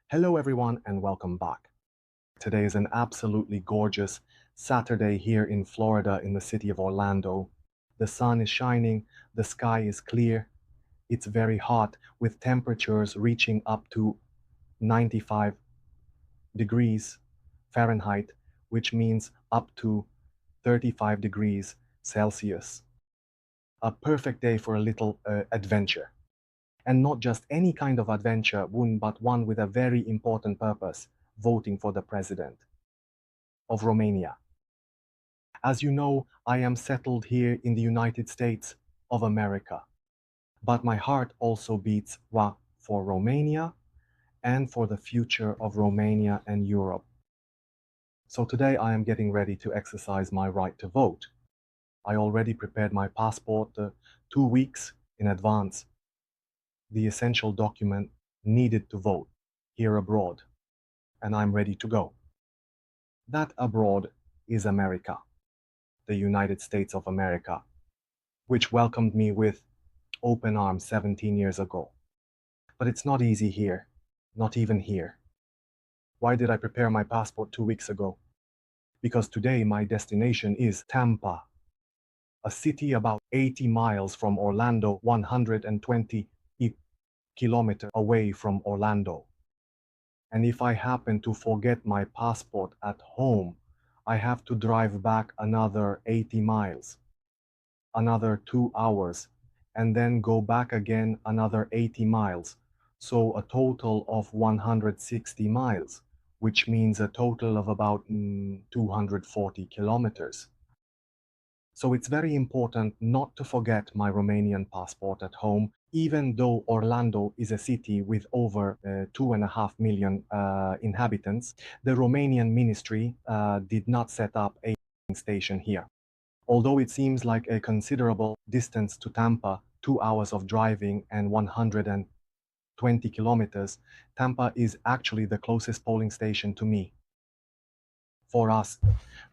Hello everyone and welcome back. Today is an absolutely gorgeous Saturday here in Florida in the city of Orlando. The sun is shining, the sky is clear, it's very hot with temperatures reaching up to 95 degrees Fahrenheit, which means up to 35 degrees Celsius. A perfect day for a little adventure. And not just any kind of adventure, but one with a very important purpose, voting for the president of Romania. As you know, I am settled here in the United States of America, but my heart also beats for Romania and for the future of Romania and Europe. So today I am getting ready to exercise my right to vote. I already prepared my passport 2 weeks in advance, the essential document needed to vote here abroad, and I'm ready to go. That abroad is America, the United States of America, which welcomed me with open arms 17 years ago. But it's not easy here, not even here. Why did I prepare my passport 2 weeks ago? Because today my destination is Tampa, a city about 80 miles from Orlando, 120 kilometers away from Orlando. And if I happen to forget my passport at home, I have to drive back another 80 miles, another 2 hours, and then go back again another 80 miles. So a total of 160 miles, which means a total of about 240 kilometers. So it's very important not to forget my Romanian passport at home, even though Orlando is a city with over 2.5 million inhabitants. The Romanian ministry did not set up a station here. Although it seems like a considerable distance to Tampa, 2 hours of driving and 120 kilometers, Tampa is actually the closest polling station to me. For us,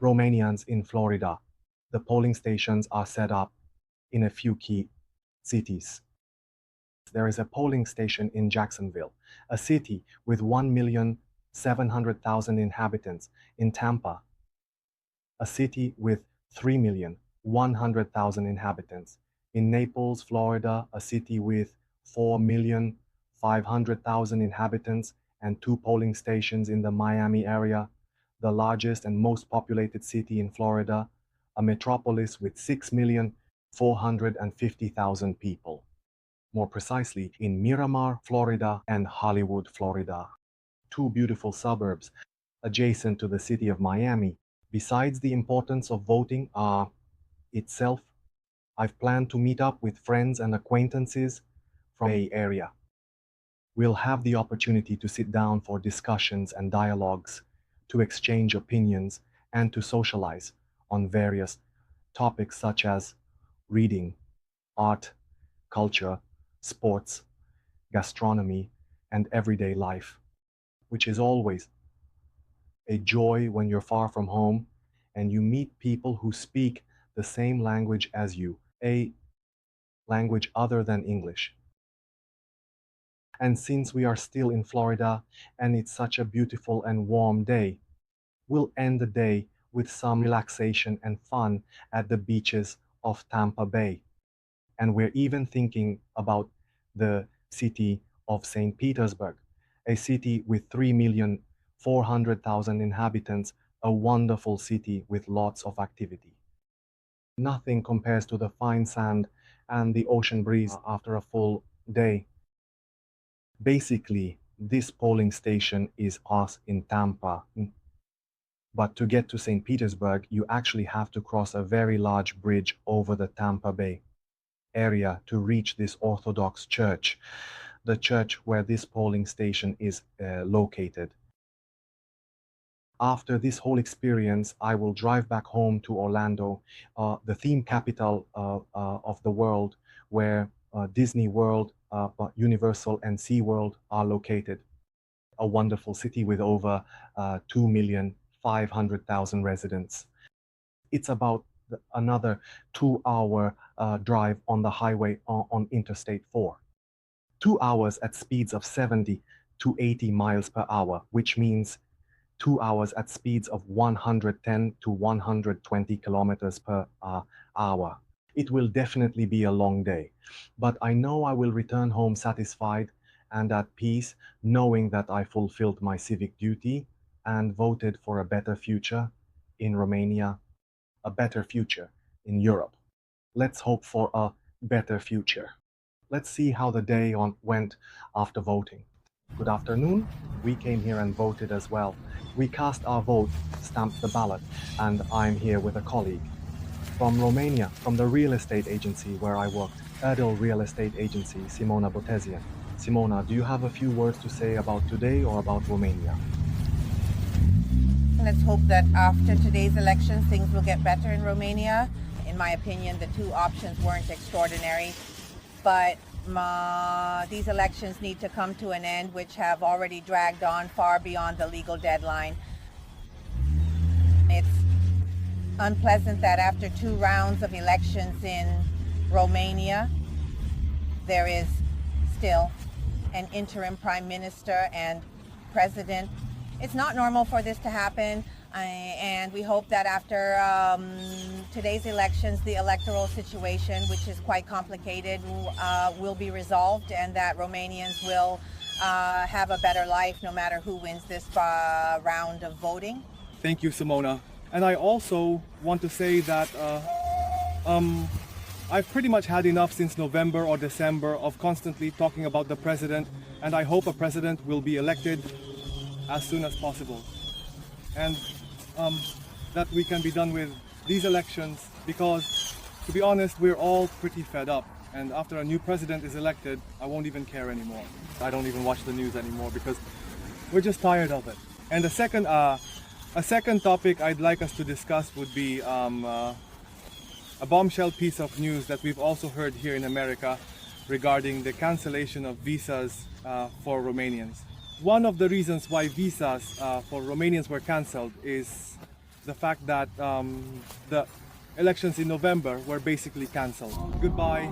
Romanians in Florida, the polling stations are set up in a few key cities. There is a polling station in Jacksonville, a city with 1,700,000 inhabitants, in Tampa, a city with 3,100,000 inhabitants, in Naples, Florida, a city with 4,500,000 inhabitants and 2 polling stations in the Miami area, the largest and most populated city in Florida, a metropolis with 6,450,000 people. More precisely, in Miramar, Florida, and Hollywood, Florida. 2 beautiful suburbs adjacent to the city of Miami. Besides the importance of voting itself, I've planned to meet up with friends and acquaintances from the Bay Area. We'll have the opportunity to sit down for discussions and dialogues, to exchange opinions, and to socialize on various topics such as reading, art, culture, sports, gastronomy, and everyday life, which is always a joy when you're far from home and you meet people who speak the same language as you, a language other than English. And since we are still in Florida and it's such a beautiful and warm day, we'll end the day with some relaxation and fun at the beaches of Tampa Bay. And we're even thinking about the city of St. Petersburg, a city with 3,400,000 inhabitants, a wonderful city with lots of activity. Nothing compares to the fine sand and the ocean breeze after a full day. Basically, this polling station is us in Tampa. But to get to St. Petersburg, you actually have to cross a very large bridge over the Tampa Bay area to reach this Orthodox church, the church where this polling station is located. After this whole experience, I will drive back home to Orlando, the theme capital of the world, where Disney World, Universal, and SeaWorld are located. A wonderful city with over 2,500,000 residents. It's about another 2 hour drive on the highway on Interstate 4. 2 hours at speeds of 70 to 80 miles per hour, which means 2 hours at speeds of 110 to 120 kilometers per hour. It will definitely be a long day, but I know I will return home satisfied and at peace, knowing that I fulfilled my civic duty and voted for a better future in Romania, a better future in Europe. Let's hope for a better future. Let's see how the day went after voting. Good afternoon. We came here and voted as well. We cast our vote, stamped the ballot, and I'm here with a colleague from Romania, from the real estate agency where I worked, Erdel Real Estate Agency, Simona Botezian. Simona, do you have a few words to say about today or about Romania? Let's hope that after today's elections, things will get better in Romania. In my opinion, the two options weren't extraordinary, but these elections need to come to an end, which have already dragged on far beyond the legal deadline. It's unpleasant that after 2 rounds of elections in Romania, there is still an interim prime minister and president. It's not normal for this to happen, and we hope that after today's elections, the electoral situation, which is quite complicated, will be resolved, and that Romanians will have a better life no matter who wins this round of voting. Thank you, Simona. And I also want to say that I've pretty much had enough since November or December of constantly talking about the president, and I hope a president will be elected as soon as possible, and that we can be done with these elections, because to be honest, we're all pretty fed up, and after a new president is elected, I won't even care anymore. I don't even watch the news anymore because we're just tired of it. And a second topic I'd like us to discuss would be a bombshell piece of news that we've also heard here in America regarding the cancellation of visas for Romanians. One of the reasons why visas for Romanians were cancelled is the fact that the elections in November were basically cancelled. Goodbye.